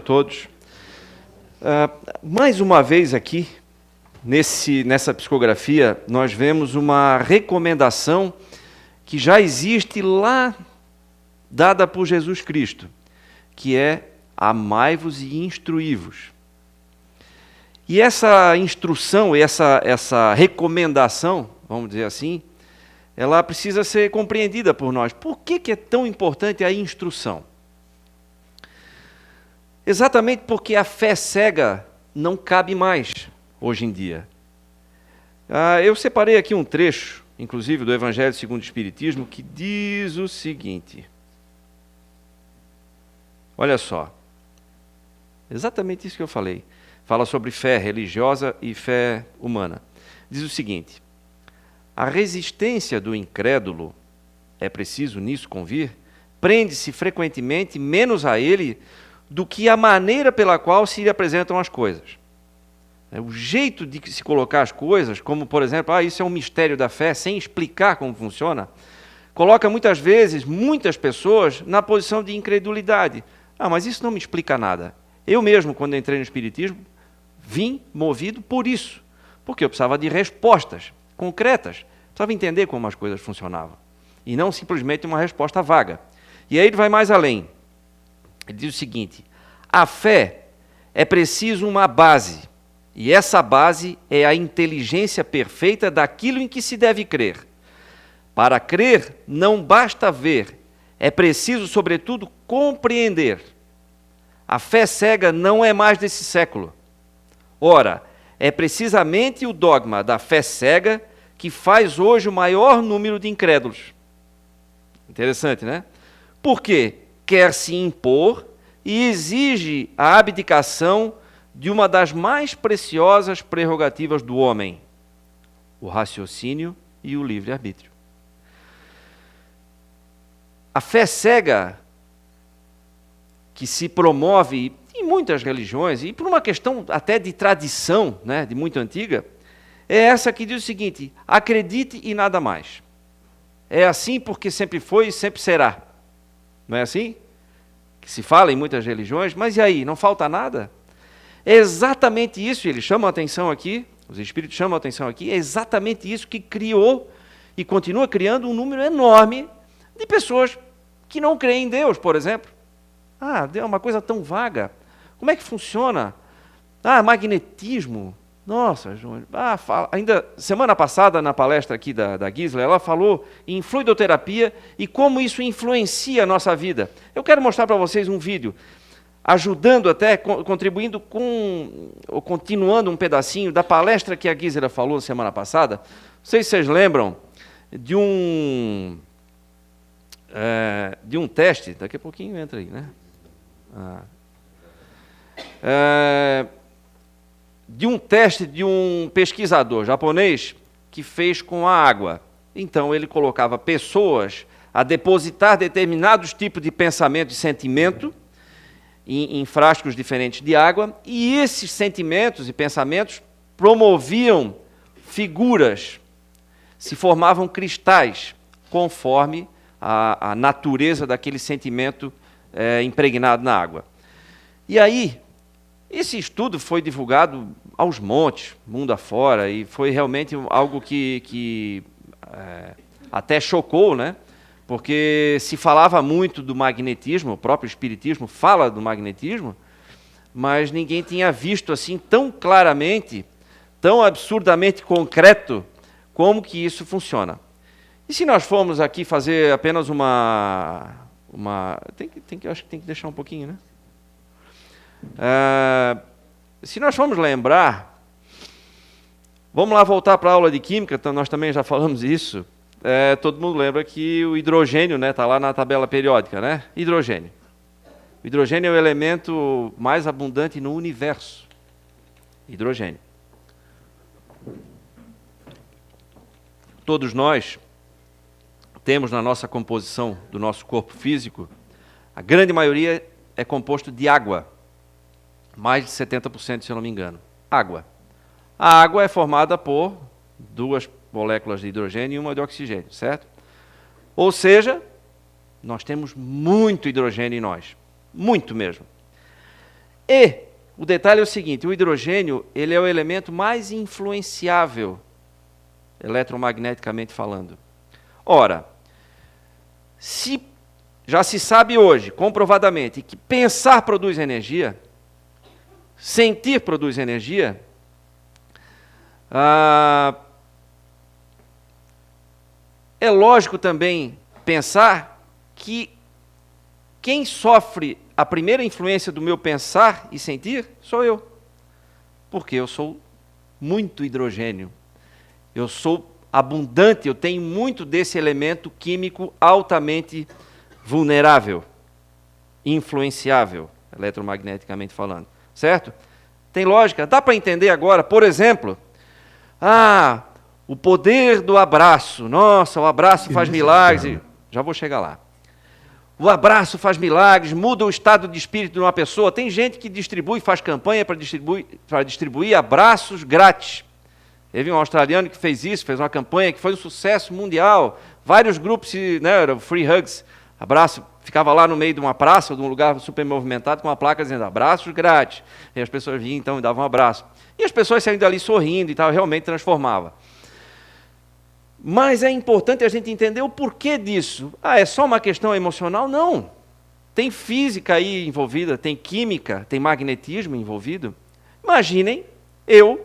todos. Mais uma vez aqui, nessa psicografia, nós vemos uma recomendação que já existe lá, dada por Jesus Cristo, que é amai-vos e instruí-vos. E essa instrução, essa recomendação, vamos dizer assim, ela precisa ser compreendida por nós. Por que é tão importante a instrução? Exatamente porque a fé cega não cabe mais hoje em dia. Eu separei aqui um trecho, inclusive, do Evangelho segundo o Espiritismo, que diz o seguinte. Olha só. Exatamente isso que eu falei. Fala sobre fé religiosa e fé humana. Diz o seguinte: a resistência do incrédulo, é preciso nisso convir, prende-se frequentemente menos a ele do que a maneira pela qual se lhe apresentam as coisas. O jeito de se colocar as coisas, como por exemplo, isso é um mistério da fé, sem explicar como funciona, coloca muitas vezes, muitas pessoas, na posição de incredulidade. Mas isso não me explica nada. Eu mesmo, quando entrei no Espiritismo, vim movido por isso, porque eu precisava de respostas concretas, precisava entender como as coisas funcionavam, e não simplesmente uma resposta vaga. E aí ele vai mais além. Ele diz o seguinte: a fé é preciso uma base, e essa base é a inteligência perfeita daquilo em que se deve crer. Para crer, não basta ver, é preciso, sobretudo, compreender. A fé cega não é mais desse século. Ora, é precisamente o dogma da fé cega que faz hoje o maior número de incrédulos. Interessante, né? Por quê? Quer se impor e exige a abdicação de uma das mais preciosas prerrogativas do homem, o raciocínio e o livre-arbítrio. A fé cega que se promove em muitas religiões, e por uma questão até de tradição, né, de muito antiga, é essa que diz o seguinte: acredite e nada mais. É assim porque sempre foi e sempre será. Não é assim? Que se fala em muitas religiões, mas e aí, não falta nada? É exatamente isso, eles chamam a atenção aqui, os espíritos chamam a atenção aqui, é exatamente isso que criou e continua criando um número enorme de pessoas que não creem em Deus, por exemplo. Deus é uma coisa tão vaga. Como é que funciona? Magnetismo. Nossa, João. Ainda semana passada, na palestra aqui da Gisela, ela falou em fluidoterapia e como isso influencia a nossa vida. Eu quero mostrar para vocês um vídeo, ajudando até, contribuindo ou continuando um pedacinho da palestra que a Gisela falou semana passada. Não sei se vocês lembram de um teste, daqui a pouquinho entra aí, né? De um teste de um pesquisador japonês que fez com a água. Então, ele colocava pessoas a depositar determinados tipos de pensamento e sentimento em frascos diferentes de água, e esses sentimentos e pensamentos promoviam figuras, se formavam cristais, conforme a natureza daquele sentimento impregnado na água. E aí, esse estudo foi divulgado aos montes, mundo afora, e foi realmente algo que até chocou, né? Porque se falava muito do magnetismo, o próprio Espiritismo fala do magnetismo, mas ninguém tinha visto assim tão claramente, tão absurdamente concreto, como que isso funciona. E se nós formos aqui fazer apenas acho que tem que deixar um pouquinho, né? Se nós formos lembrar, vamos lá voltar para a aula de química, então nós também já falamos isso. Todo mundo lembra que o hidrogênio, né, está lá na tabela periódica, né? Hidrogênio. O hidrogênio é o elemento mais abundante no universo. Hidrogênio. Todos nós temos na nossa composição do nosso corpo físico, a grande maioria é composto de água. Mais de 70%, se eu não me engano. Água. A água é formada por 2 moléculas de hidrogênio e uma de oxigênio, certo? Ou seja, nós temos muito hidrogênio em nós. Muito mesmo. E o detalhe é o seguinte, o hidrogênio ele é o elemento mais influenciável, eletromagneticamente falando. Ora, se já se sabe hoje, comprovadamente, que pensar produz energia, sentir produz energia, é lógico também pensar que quem sofre a primeira influência do meu pensar e sentir sou eu. Porque eu sou muito hidrogênio. Eu sou abundante, eu tenho muito desse elemento químico altamente vulnerável, influenciável, eletromagneticamente falando. Certo? Tem lógica? Dá para entender agora, por exemplo, o poder do abraço. Nossa, o abraço faz milagres. Já vou chegar lá. O abraço faz milagres, muda o estado de espírito de uma pessoa. Tem gente que faz campanha para distribuir abraços grátis. Teve um australiano que fez isso, fez uma campanha que foi um sucesso mundial. Vários grupos, era free hugs, abraço, ficava lá no meio de uma praça ou de um lugar super movimentado com uma placa dizendo abraços grátis. E as pessoas vinham então e davam um abraço. E as pessoas saíam dali sorrindo e tal, realmente transformava. Mas é importante a gente entender o porquê disso. É só uma questão emocional? Não. Tem física aí envolvida, tem química, tem magnetismo envolvido. Imaginem eu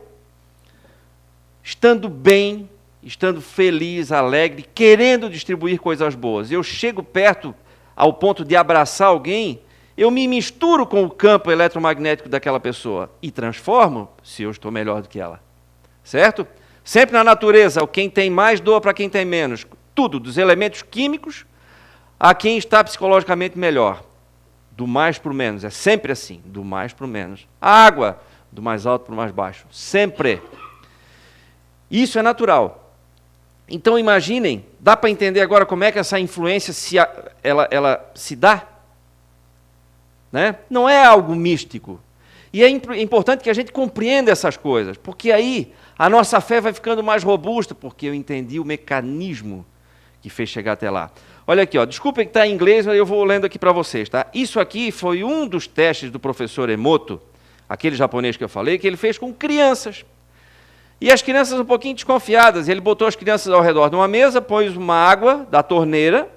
estando bem, estando feliz, alegre, querendo distribuir coisas boas. Eu chego perto ao ponto de abraçar alguém, eu me misturo com o campo eletromagnético daquela pessoa e transformo se eu estou melhor do que ela. Certo? Sempre na natureza, quem tem mais doa para quem tem menos. Tudo, dos elementos químicos a quem está psicologicamente melhor. Do mais para o menos, é sempre assim, do mais para o menos. A água, do mais alto para o mais baixo, sempre. Isso é natural. Então imaginem, dá para entender agora como é que essa influência ela se dá? Né? Não é algo místico. E é importante que a gente compreenda essas coisas, porque aí a nossa fé vai ficando mais robusta, porque eu entendi o mecanismo que fez chegar até lá. Olha aqui, desculpem que está em inglês, mas eu vou lendo aqui para vocês. Tá? Isso aqui foi um dos testes do professor Emoto, aquele japonês que eu falei, que ele fez com crianças. E as crianças um pouquinho desconfiadas, ele botou as crianças ao redor de uma mesa, pôs uma água da torneira,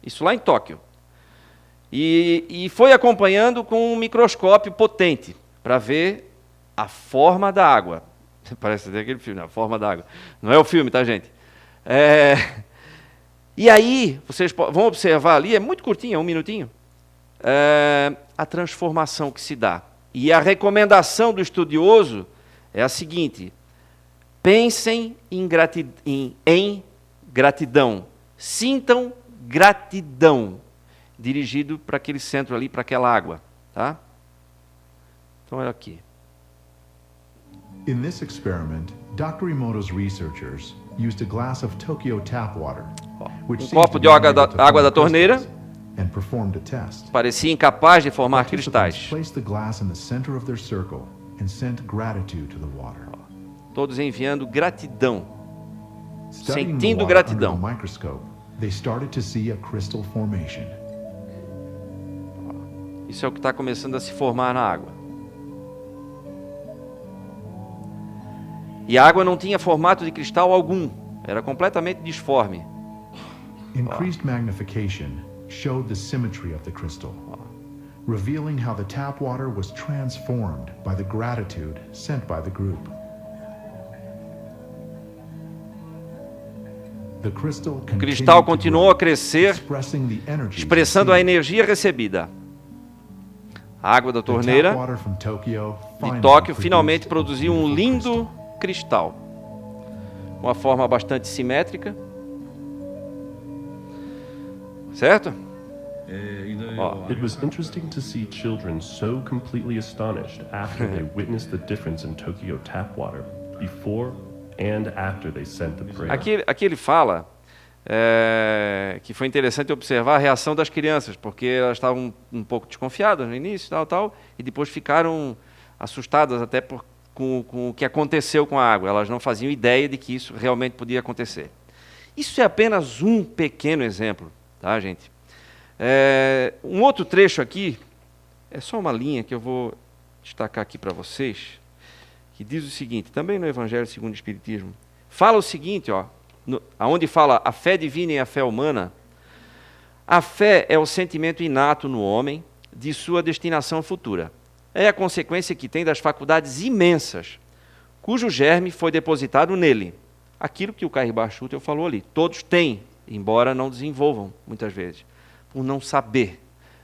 isso lá em Tóquio, e foi acompanhando com um microscópio potente, para ver a forma da água. Parece até aquele filme, A Forma da Água. Não é o filme, tá, gente? E aí, vocês vão observar ali, é muito curtinho, 1 minutinho, a transformação que se dá. E a recomendação do estudioso é a seguinte: pensem em gratidão, sintam gratidão, dirigido para aquele centro ali, para aquela água. Tá? Então, olha aqui. In this experiment, Dr. Emoto's researchers used a glass of Tokyo tap water, which copo de água da torneira, and performed a test. Parecia incapaz de formar cristais. Placed the glass in the center of their circle and sent gratitude to the water. Todos enviando gratidão, Studying the sentindo water gratidão. under the microscope, they started to see a crystal formation. Isso é o que está começando a se formar na água. E a água não tinha formato de cristal algum, era completamente disforme. Increased magnification showed the symmetry of the crystal, revealing how the tap water was transformed by the gratitude sent by the group. O cristal continuou a crescer, expressando a energia recebida. A água da torneira de Tóquio finalmente produziu um lindo cristal, uma forma bastante simétrica, certo? It was interesting to see children so completely astonished after they witnessed the difference in Tokyo tap water before and after they sent the prayer. Aqui ele fala que foi interessante observar a reação das crianças, porque elas estavam um pouco desconfiadas no início, tal, e depois ficaram assustadas até com o que aconteceu com a água. Elas não faziam ideia de que isso realmente podia acontecer. Isso é apenas um pequeno exemplo, tá, gente? Um outro trecho aqui, é só uma linha que eu vou destacar aqui para vocês, que diz o seguinte, também no Evangelho segundo o Espiritismo, fala o seguinte, onde fala a fé divina e a fé humana, a fé é o sentimento inato no homem de sua destinação futura. É a consequência que tem das faculdades imensas, cujo germe foi depositado nele. Aquilo que o Kairbar Schutel falou ali. Todos têm, embora não desenvolvam, muitas vezes, por não saber,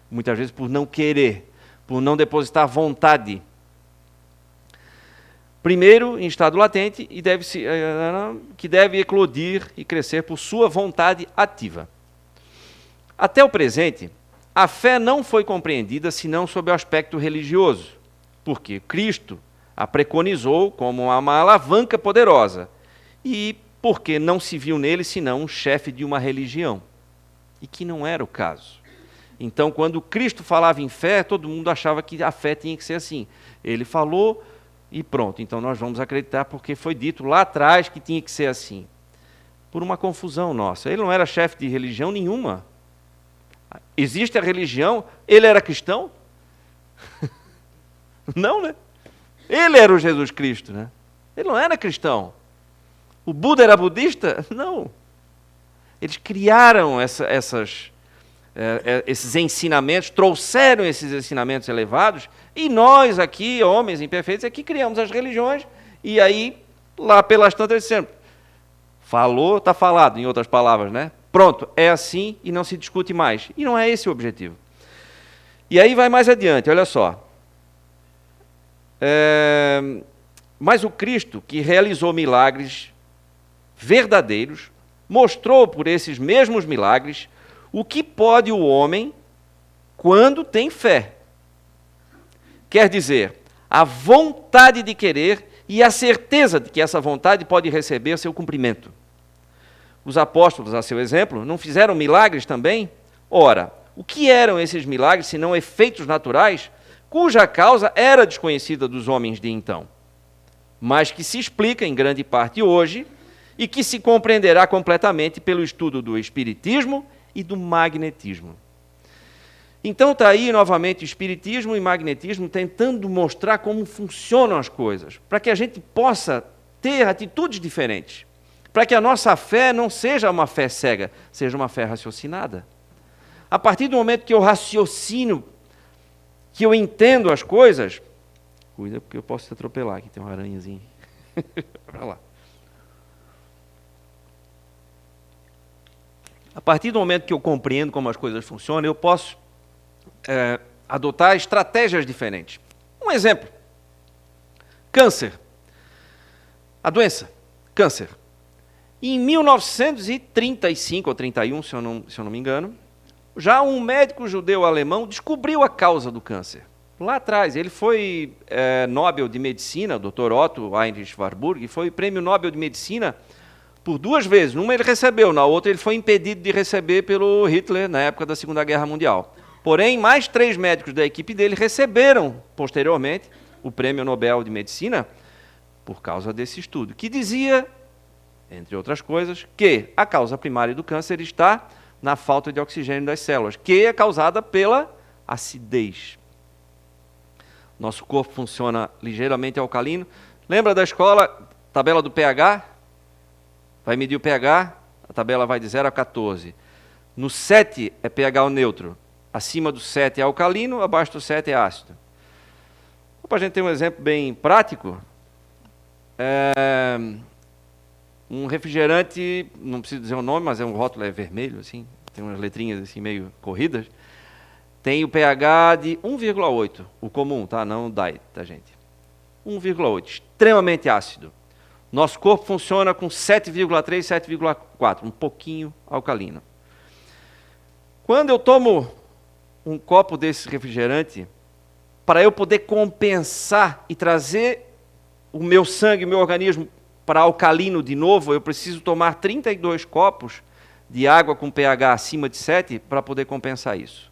muitas vezes por não querer, por não depositar vontade. Primeiro, em estado latente, e que deve eclodir e crescer por sua vontade ativa. Até o presente, a fé não foi compreendida senão sob o aspecto religioso, porque Cristo a preconizou como uma alavanca poderosa, e porque não se viu nele senão um chefe de uma religião, e que não era o caso. Então, quando Cristo falava em fé, todo mundo achava que a fé tinha que ser assim. Ele falou e pronto, então nós vamos acreditar porque foi dito lá atrás que tinha que ser assim. Por uma confusão nossa. Ele não era chefe de religião nenhuma. Existe a religião, ele era cristão? Não, né? Ele era o Jesus Cristo, né? Ele não era cristão. O Buda era budista? Não. Eles criaram esses ensinamentos, trouxeram esses ensinamentos elevados, e nós aqui, homens imperfeitos, é que criamos as religiões, e aí, lá pelas tantas, sempre falou, está falado, em outras palavras, né? Pronto, é assim e não se discute mais. E não é esse o objetivo. E aí vai mais adiante, olha só. Mas o Cristo, que realizou milagres verdadeiros, mostrou por esses mesmos milagres o que pode o homem quando tem fé. Quer dizer, a vontade de querer e a certeza de que essa vontade pode receber seu cumprimento. Os apóstolos, a seu exemplo, não fizeram milagres também? Ora, o que eram esses milagres, senão efeitos naturais, cuja causa era desconhecida dos homens de então, mas que se explica em grande parte hoje e que se compreenderá completamente pelo estudo do espiritismo e do magnetismo. Então está aí novamente o espiritismo e magnetismo tentando mostrar como funcionam as coisas, para que a gente possa ter atitudes diferentes, para que a nossa fé não seja uma fé cega, seja uma fé raciocinada. A partir do momento que eu raciocino, que eu entendo as coisas, cuida porque eu posso te atropelar, aqui tem uma aranhazinha. Vai lá. A partir do momento que eu compreendo como as coisas funcionam, eu posso adotar estratégias diferentes. Um exemplo. Câncer. A doença. Câncer. Em 1935 ou 31, se eu não me engano, já um médico judeu-alemão descobriu a causa do câncer. Lá atrás, ele foi Nobel de Medicina, o Dr. Otto Heinrich Warburg, foi prêmio Nobel de Medicina por 2 vezes. Numa ele recebeu, na outra ele foi impedido de receber pelo Hitler na época da Segunda Guerra Mundial. Porém, mais 3 médicos da equipe dele receberam, posteriormente, o prêmio Nobel de Medicina por causa desse estudo, que dizia, entre outras coisas, que a causa primária do câncer está na falta de oxigênio das células, que é causada pela acidez. Nosso corpo funciona ligeiramente alcalino. Lembra da escola, tabela do pH? Vai medir o pH, a tabela vai de 0 a 14. No 7 é pH neutro. Acima do 7 é alcalino, abaixo do 7 é ácido. Para a gente ter um exemplo bem prático, um refrigerante, não preciso dizer o nome, mas o rótulo é vermelho, assim, tem umas letrinhas assim meio corridas, tem o pH de 1,8, o comum, tá? Não o diet, tá, gente? 1,8, extremamente ácido. Nosso corpo funciona com 7,3, 7,4, um pouquinho alcalino. Quando eu tomo um copo desse refrigerante, para eu poder compensar e trazer o meu sangue, o meu organismo para alcalino de novo, eu preciso tomar 32 copos de água com pH acima de 7 para poder compensar isso.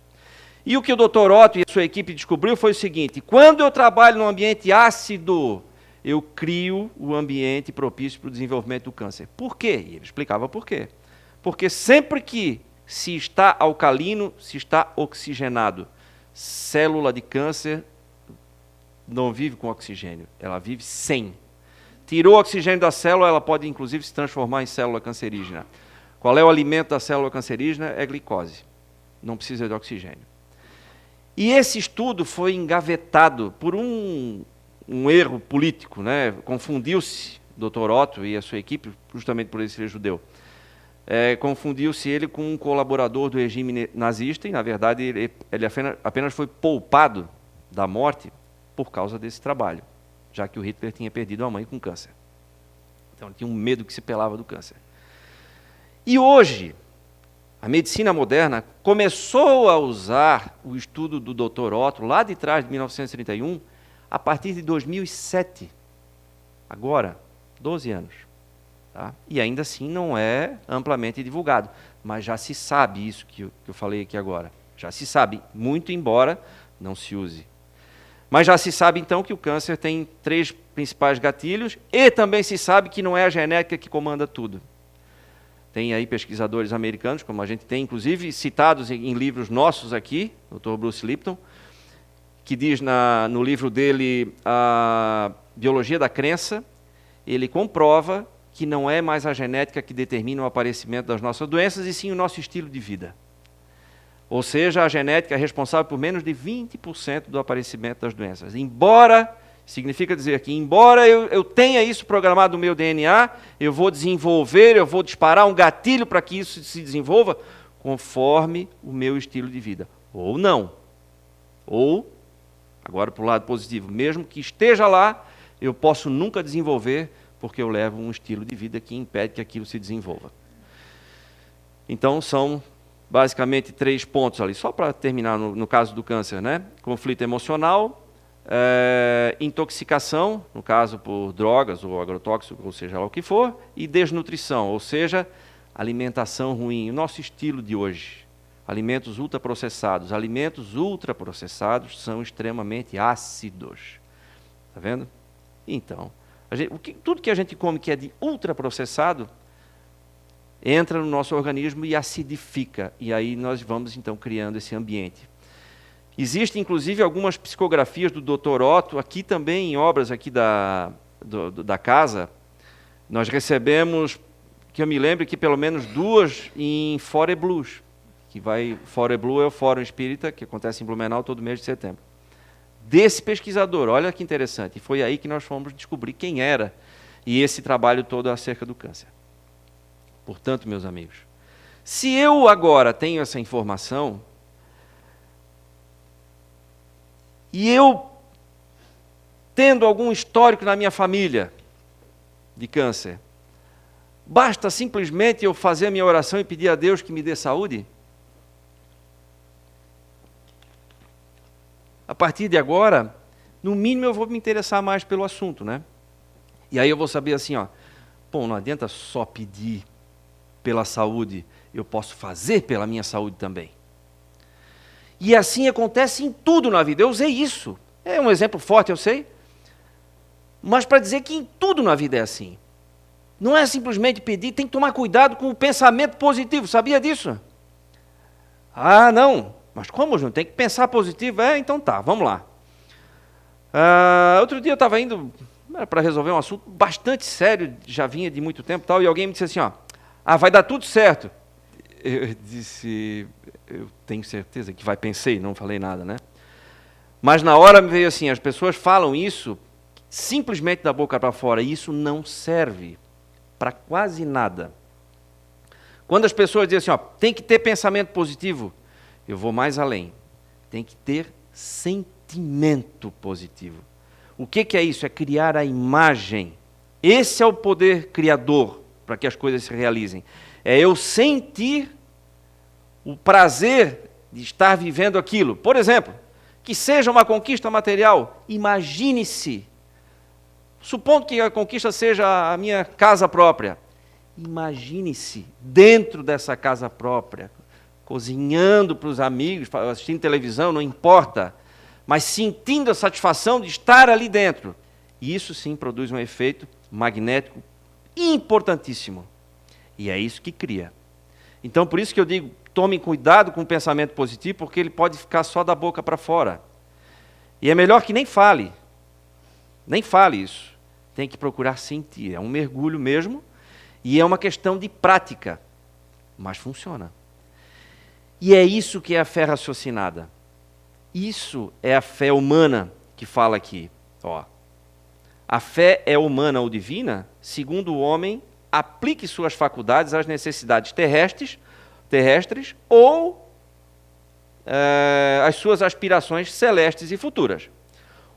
E o que o Dr. Otto e a sua equipe descobriu foi o seguinte: quando eu trabalho num ambiente ácido, eu crio o ambiente propício para o desenvolvimento do câncer. Por quê? E ele explicava por quê. Porque sempre que se está alcalino, se está oxigenado, célula de câncer não vive com oxigênio, ela vive sem. Tirou o oxigênio da célula, ela pode inclusive se transformar em célula cancerígena. Qual é o alimento da célula cancerígena? É glicose. Não precisa de oxigênio. E esse estudo foi engavetado por um erro político, né? Confundiu-se o Dr. Otto e a sua equipe, justamente por ele ser judeu. Confundiu-se ele com um colaborador do regime nazista e, na verdade, ele apenas foi poupado da morte por causa desse trabalho, já que o Hitler tinha perdido a mãe com câncer. Então, ele tinha um medo que se pelava do câncer. E hoje, a medicina moderna começou a usar o estudo do Dr. Otto, lá de trás, de 1931, a partir de 2007. Agora, 12 anos. Tá? E ainda assim não é amplamente divulgado. Mas já se sabe isso que eu falei aqui agora. Já se sabe, muito embora não se use. Mas já se sabe, então, que o câncer tem 3 principais gatilhos e também se sabe que não é a genética que comanda tudo. Tem aí pesquisadores americanos, como a gente tem, inclusive, citados em livros nossos aqui, Dr. Bruce Lipton, que diz no livro dele, A Biologia da Crença, ele comprova que não é mais a genética que determina o aparecimento das nossas doenças, e sim o nosso estilo de vida. Ou seja, a genética é responsável por menos de 20% do aparecimento das doenças. Significa dizer que, embora eu tenha isso programado no meu DNA, eu vou disparar um gatilho para que isso se desenvolva conforme o meu estilo de vida. Ou não. Ou, agora para o lado positivo, mesmo que esteja lá, eu posso nunca desenvolver, porque eu levo um estilo de vida que impede que aquilo se desenvolva. Então, são basicamente 3 pontos ali, só para terminar no caso do câncer, né? Conflito emocional, intoxicação, no caso por drogas ou agrotóxico, ou seja lá o que for, e desnutrição, ou seja, alimentação ruim. O nosso estilo de hoje, alimentos ultraprocessados. Alimentos ultraprocessados são extremamente ácidos. Está vendo? Então, tudo que a gente come que é de ultraprocessado entra no nosso organismo e acidifica. E aí nós vamos, então, criando esse ambiente. Existem, inclusive, algumas psicografias do Dr. Otto, aqui também, em obras aqui da casa. Nós recebemos, que eu me lembro, que pelo menos 2 em Fore Blues. Fore Blue é o Fórum Espírita, que acontece em Blumenau todo mês de setembro. Desse pesquisador, olha que interessante. E foi aí que nós fomos descobrir quem era e esse trabalho todo acerca do câncer. Portanto, meus amigos, se eu agora tenho essa informação, e eu, tendo algum histórico na minha família de câncer, basta simplesmente eu fazer a minha oração e pedir a Deus que me dê saúde? A partir de agora, no mínimo eu vou me interessar mais pelo assunto, né? E aí eu vou saber assim, não adianta só pedir pela saúde, eu posso fazer pela minha saúde também. E assim acontece em tudo na vida. Eu usei isso. É um exemplo forte, eu sei. Mas para dizer que em tudo na vida é assim. Não é simplesmente pedir, tem que tomar cuidado com o pensamento positivo. Sabia disso? Não. Mas como, Júnior? Tem que pensar positivo? Então tá, vamos lá. Outro dia eu estava indo para resolver um assunto bastante sério, já vinha de muito tempo e tal, e alguém me disse assim, vai dar tudo certo. Eu disse, eu tenho certeza que vai, pensei, não falei nada, né? Mas na hora me veio assim, as pessoas falam isso simplesmente da boca para fora, e isso não serve para quase nada. Quando as pessoas dizem assim, tem que ter pensamento positivo, eu vou mais além. Tem que ter sentimento positivo. O que é isso? É criar a imagem. Esse é o poder criador para que as coisas se realizem. É eu sentir o prazer de estar vivendo aquilo. Por exemplo, que seja uma conquista material, imagine-se. Supondo que a conquista seja a minha casa própria. Imagine-se dentro dessa casa própria, cozinhando para os amigos, assistindo televisão, não importa, mas sentindo a satisfação de estar ali dentro. E isso sim produz um efeito magnético importantíssimo. E é isso que cria. Então, por isso que eu digo, tomem cuidado com o pensamento positivo, porque ele pode ficar só da boca para fora. E é melhor que nem fale. Nem fale isso. Tem que procurar sentir. É um mergulho mesmo e é uma questão de prática. Mas funciona. E é isso que é a fé raciocinada. Isso é a fé humana que fala aqui. Ó. A fé é humana ou divina, segundo o homem aplique suas faculdades às necessidades terrestres ou às suas aspirações celestes e futuras.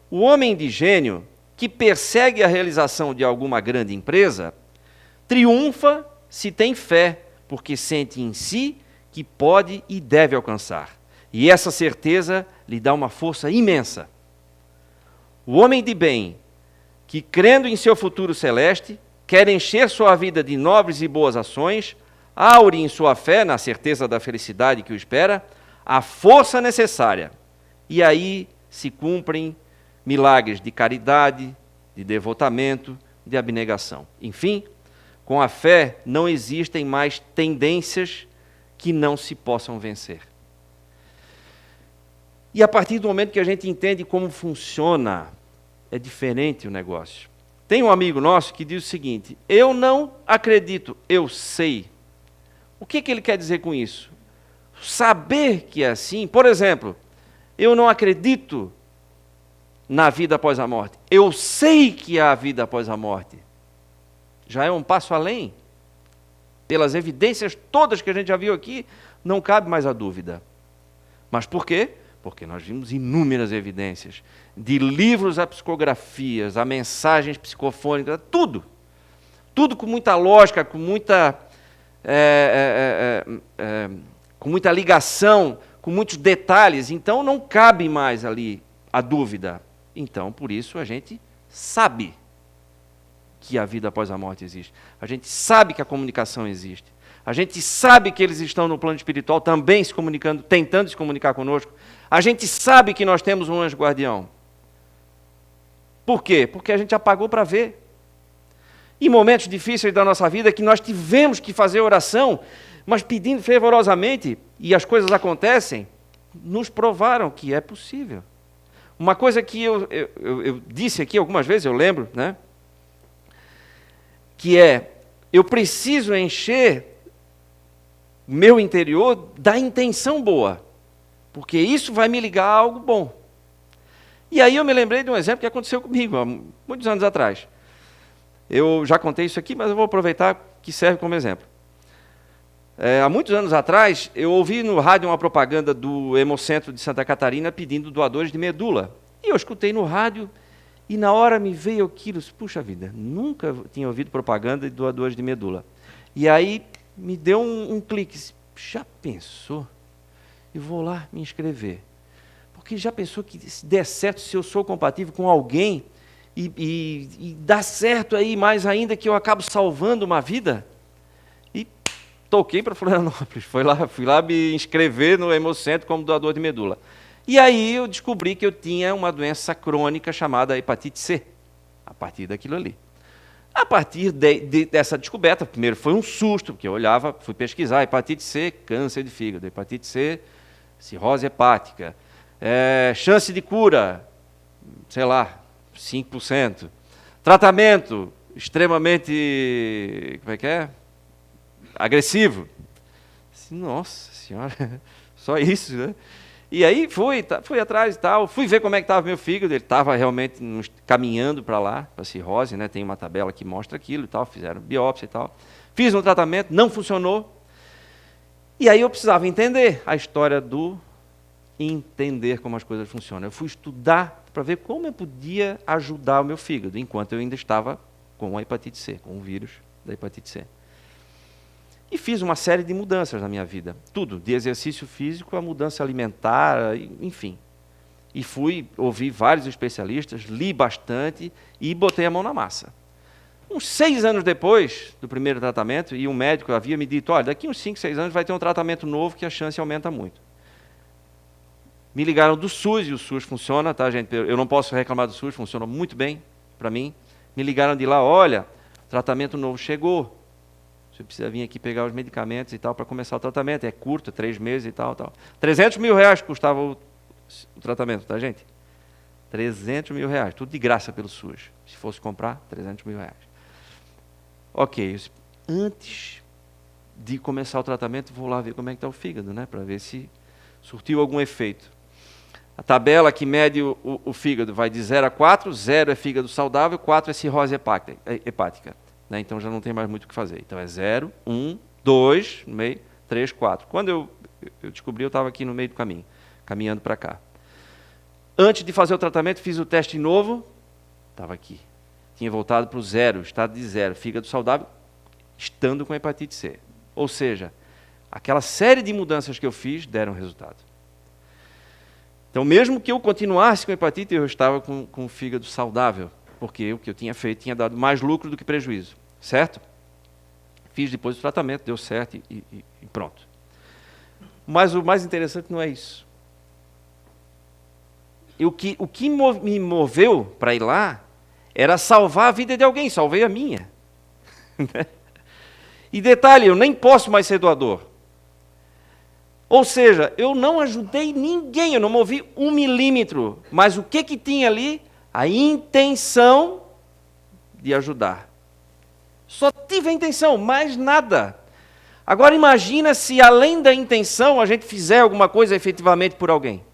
O homem de gênio, que persegue a realização de alguma grande empresa, triunfa se tem fé, porque sente em si que pode e deve alcançar. E essa certeza lhe dá uma força imensa. O homem de bem, que crendo em seu futuro celeste, quer encher sua vida de nobres e boas ações, aure em sua fé, na certeza da felicidade que o espera, a força necessária. E aí se cumprem milagres de caridade, de devotamento, de abnegação. Enfim, com a fé não existem mais tendências que não se possam vencer. E a partir do momento que a gente entende como funciona, é diferente o negócio. Tem um amigo nosso que diz o seguinte: eu não acredito, eu sei. O que ele quer dizer com isso? Saber que é assim. Por exemplo, eu não acredito na vida após a morte. Eu sei que há vida após a morte. Já é um passo além. Pelas evidências todas que a gente já viu aqui, não cabe mais a dúvida. Mas por quê? Porque nós vimos inúmeras evidências, de livros a psicografias, a mensagens psicofônicas, tudo. Tudo com muita lógica, com muita ligação, com muitos detalhes. Então não cabe mais ali a dúvida. Então, por isso, a gente sabe que a vida após a morte existe. A gente sabe que a comunicação existe. A gente sabe que eles estão no plano espiritual também se comunicando, tentando se comunicar conosco. A gente sabe que nós temos um anjo guardião. Por quê? Porque a gente apagou para ver. Em momentos difíceis da nossa vida, que nós tivemos que fazer oração, mas pedindo fervorosamente, e as coisas acontecem, nos provaram que é possível. Uma coisa que eu disse aqui algumas vezes, eu lembro, né? Que é, eu preciso encher meu interior da intenção boa, porque isso vai me ligar a algo bom. E aí eu me lembrei de um exemplo que aconteceu comigo, há muitos anos atrás. Eu já contei isso aqui, mas eu vou aproveitar que serve como exemplo. Há muitos anos atrás, eu ouvi no rádio uma propaganda do Hemocentro de Santa Catarina pedindo doadores de medula. E eu escutei no rádio, e na hora me veio aquilo, puxa vida, nunca tinha ouvido propaganda de doadores de medula. E aí me deu um clique, já pensou? Eu vou lá me inscrever. Porque já pensou que se der certo, se eu sou compatível com alguém, e dá certo aí, mais ainda que eu acabo salvando uma vida? E toquei para Florianópolis, fui lá me inscrever no Hemocentro como doador de medula. E aí eu descobri que eu tinha uma doença crônica chamada hepatite C, a partir daquilo ali. A partir dessa descoberta, primeiro foi um susto, porque eu olhava, fui pesquisar, hepatite C, câncer de fígado, hepatite C, cirrose hepática, chance de cura, sei lá, 5%. Tratamento extremamente, como é que é? Agressivo. Nossa Senhora, só isso, né? E aí fui atrás e tal, fui ver como é que estava meu fígado, ele estava realmente caminhando para lá, para cirrose, né? Tem uma tabela que mostra aquilo e tal, fizeram biópsia e tal. Fiz um tratamento, não funcionou. E aí eu precisava entender a história do entender como as coisas funcionam. Eu fui estudar para ver como eu podia ajudar o meu fígado, enquanto eu ainda estava com a hepatite C, com o vírus da hepatite C. E fiz uma série de mudanças na minha vida. Tudo, de exercício físico a mudança alimentar, enfim. E ouvi vários especialistas, li bastante e botei a mão na massa. Uns 6 anos depois do primeiro tratamento, e um médico havia me dito, olha, daqui uns 5, 6 anos vai ter um tratamento novo que a chance aumenta muito. Me ligaram do SUS, e o SUS funciona, tá, gente? Eu não posso reclamar do SUS, funciona muito bem para mim. Me ligaram de lá, olha, tratamento novo chegou. Você precisa vir aqui pegar os medicamentos e tal para começar o tratamento. É curto, 3 meses e tal. 300 mil reais custava o tratamento, tá, gente? 300 mil reais, tudo de graça pelo SUS. Se fosse comprar, 300 mil reais. Ok, antes de começar o tratamento, vou lá ver como é que está o fígado, né? Para ver se surtiu algum efeito. A tabela que mede o fígado vai de 0 a 4, 0 é fígado saudável, 4 é cirrose hepática. Né? Então já não tem mais muito o que fazer. Então é 0, 1, 2, no meio, 3, 4. Quando eu descobri, eu estava aqui no meio do caminho, caminhando para cá. Antes de fazer o tratamento, fiz o teste novo, estava aqui. Tinha voltado para o 0, estado de 0, fígado saudável, estando com hepatite C. Ou seja, aquela série de mudanças que eu fiz deram resultado. Então, mesmo que eu continuasse com hepatite, eu estava com o fígado saudável, porque o que eu tinha feito tinha dado mais lucro do que prejuízo, certo? Fiz depois o tratamento, deu certo e pronto. Mas o mais interessante não é isso. O que me moveu para ir lá era salvar a vida de alguém, salvei a minha. E detalhe, eu nem posso mais ser doador. Ou seja, eu não ajudei ninguém, eu não movi 1 milímetro. Mas o que tinha ali? A intenção de ajudar. Só tive a intenção, mais nada. Agora imagina se além da intenção a gente fizer alguma coisa efetivamente por alguém.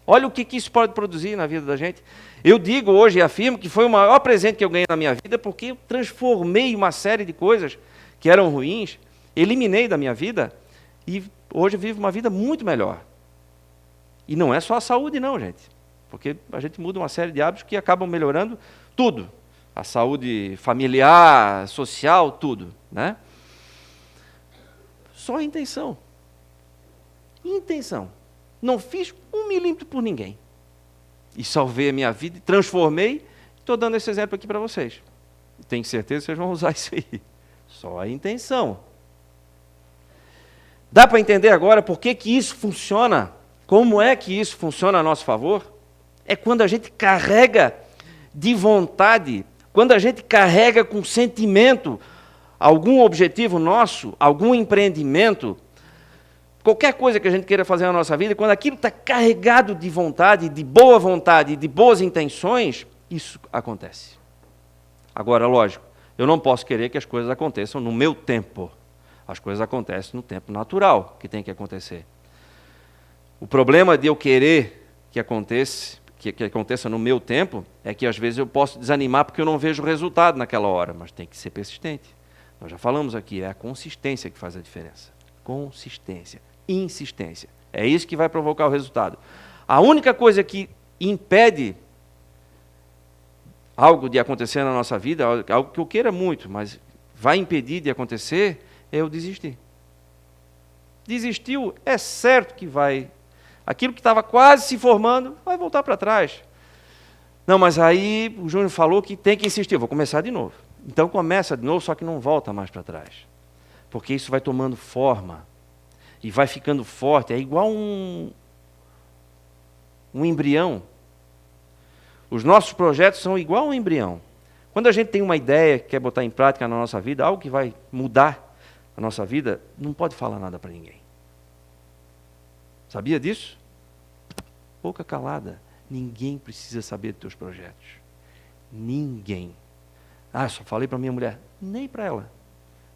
Olha o que isso pode produzir na vida da gente. Eu digo hoje e afirmo que foi o maior presente que eu ganhei na minha vida, porque eu transformei uma série de coisas que eram ruins, eliminei da minha vida e hoje eu vivo uma vida muito melhor. E não é só a saúde não, gente. Porque a gente muda uma série de hábitos que acabam melhorando tudo. A saúde familiar, social, tudo. Né? Só a intenção. Intenção. Não fiz 1 milímetro por ninguém. E salvei a minha vida, transformei. Estou dando esse exemplo aqui para vocês. Tenho certeza que vocês vão usar isso aí. Só a intenção. Dá para entender agora por que isso funciona? Como é que isso funciona a nosso favor? É quando a gente carrega de vontade, quando a gente carrega com sentimento algum objetivo nosso, algum empreendimento, qualquer coisa que a gente queira fazer na nossa vida, quando aquilo está carregado de vontade, de boa vontade, de boas intenções, isso acontece. Agora, lógico, eu não posso querer que as coisas aconteçam no meu tempo. As coisas acontecem no tempo natural que tem que acontecer. O problema de eu querer que aconteça no meu tempo é que às vezes eu posso desanimar porque eu não vejo o resultado naquela hora, mas tem que ser persistente. Nós já falamos aqui, é a consistência que faz a diferença. Consistência, insistência. É isso que vai provocar o resultado. A única coisa que impede algo de acontecer na nossa vida, algo que eu queira muito, mas vai impedir de acontecer, é eu desistir. Desistiu, é certo que vai. Aquilo que estava quase se formando, vai voltar para trás. Não, mas aí o Júnior falou que tem que insistir, eu vou começar de novo. Então começa de novo, só que não volta mais para trás. Porque isso vai tomando forma e vai ficando forte, é igual um embrião. Os nossos projetos são igual um embrião. Quando a gente tem uma ideia que quer botar em prática na nossa vida, algo que vai mudar a nossa vida, não pode falar nada para ninguém. Sabia disso? Boca calada. Ninguém precisa saber dos teus projetos. Ninguém. Ah, só falei para minha mulher. Nem para ela.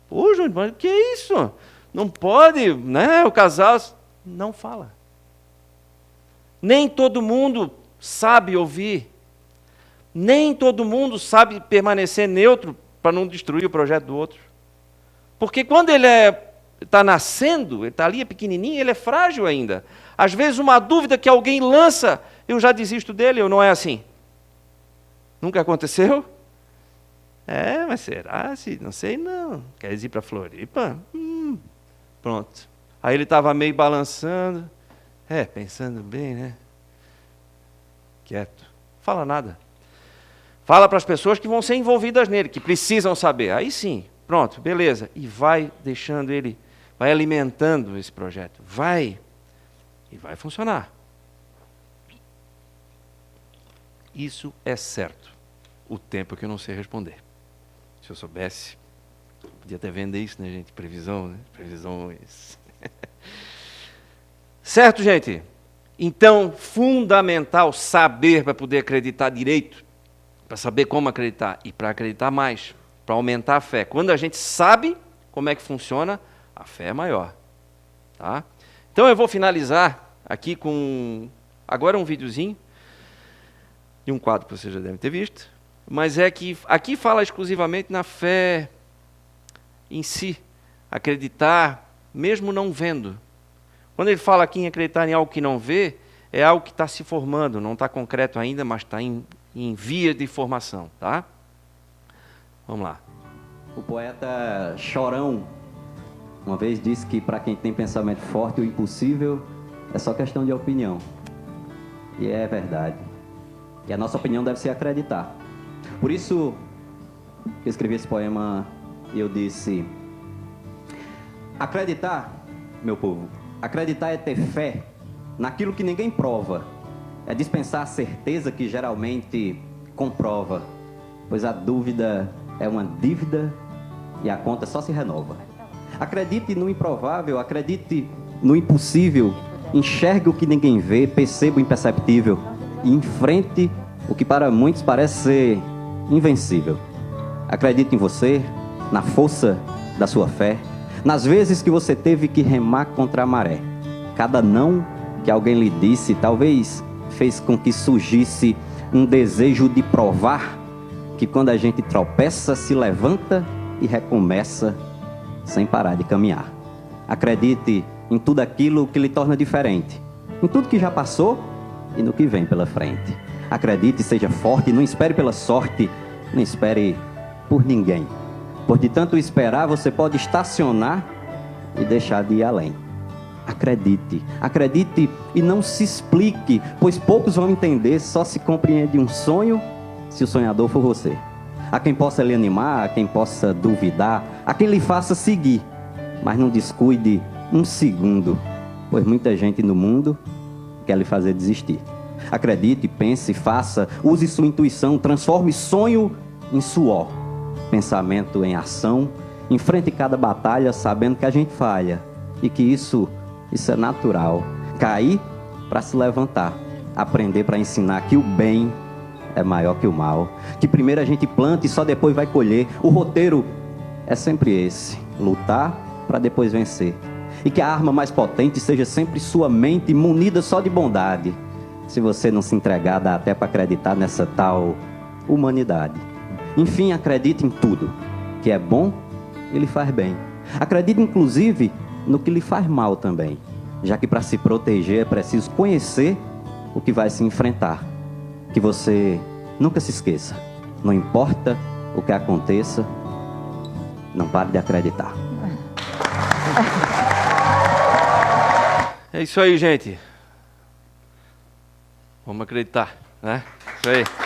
Pô, Júnior, mas que é isso? Não pode, né? O casal não fala. Nem todo mundo sabe ouvir. Nem todo mundo sabe permanecer neutro para não destruir o projeto do outro. Porque quando ele está nascendo, ele está ali, é pequenininho, ele é frágil ainda. Às vezes uma dúvida que alguém lança, eu já desisto dele, ou não é assim? Nunca aconteceu? É, mas será? Não sei não. Queres ir para Floripa? Pronto. Aí ele estava meio balançando. Pensando bem, né? Quieto. Fala nada. Fala para as pessoas que vão ser envolvidas nele, que precisam saber. Aí sim, pronto, beleza. E vai deixando ele, vai alimentando esse projeto. E vai funcionar. Isso é certo. O tempo que eu não sei responder. Se eu soubesse, podia até vender isso, né, gente? Previsão, né? Previsões. Certo, gente? Então, fundamental saber para poder acreditar direito, para saber como acreditar e para acreditar mais, para aumentar a fé. Quando a gente sabe como é que funciona, a fé é maior. Tá? Então eu vou finalizar aqui com agora um videozinho de um quadro que vocês já devem ter visto, mas é que aqui fala exclusivamente na fé em si, acreditar mesmo não vendo. Quando ele fala aqui em acreditar em algo que não vê, é algo que está se formando, não está concreto ainda, mas está em via de formação. Tá? Vamos lá. O poeta Chorão uma vez disse que para quem tem pensamento forte, o impossível é só questão de opinião. E é verdade. E a nossa opinião deve ser acreditar. Por isso que eu escrevi esse poema, eu disse: acreditar, meu povo, acreditar é ter fé naquilo que ninguém prova. É dispensar a certeza que geralmente comprova, pois a dúvida é uma dívida e a conta só se renova. Acredite no improvável, acredite no impossível, enxergue o que ninguém vê, perceba o imperceptível e enfrente o que para muitos parece ser invencível. Acredite em você, na força da sua fé, nas vezes que você teve que remar contra a maré. Cada não que alguém lhe disse talvez fez com que surgisse um desejo de provar que quando a gente tropeça, se levanta e recomeça sem parar de caminhar. Acredite em tudo aquilo que lhe torna diferente, em tudo que já passou e no que vem pela frente. Acredite, seja forte, não espere pela sorte, não espere por ninguém. Por de tanto esperar, você pode estacionar e deixar de ir além. Acredite, acredite e não se explique, pois poucos vão entender, só se compreende um sonho se o sonhador for você. A quem possa lhe animar, a quem possa duvidar, a quem lhe faça seguir, mas não descuide um segundo, pois muita gente no mundo quer lhe fazer desistir. Acredite, pense, faça, use sua intuição, transforme sonho em suor, pensamento em ação, enfrente cada batalha sabendo que a gente falha e que isso é natural. Cair para se levantar, aprender para ensinar que o bem é maior que o mal, que primeiro a gente planta e só depois vai colher. O roteiro é sempre esse: lutar para depois vencer. E que a arma mais potente seja sempre sua mente, munida só de bondade. Se você não se entregar, dá até para acreditar nessa tal humanidade. Enfim, acredite em tudo que é bom e lhe faz bem. Acredite inclusive no que lhe faz mal também, já que para se proteger é preciso conhecer o que vai se enfrentar. Que você nunca se esqueça, não importa o que aconteça, não pare de acreditar. É isso aí, gente. Vamos acreditar, né? Isso aí.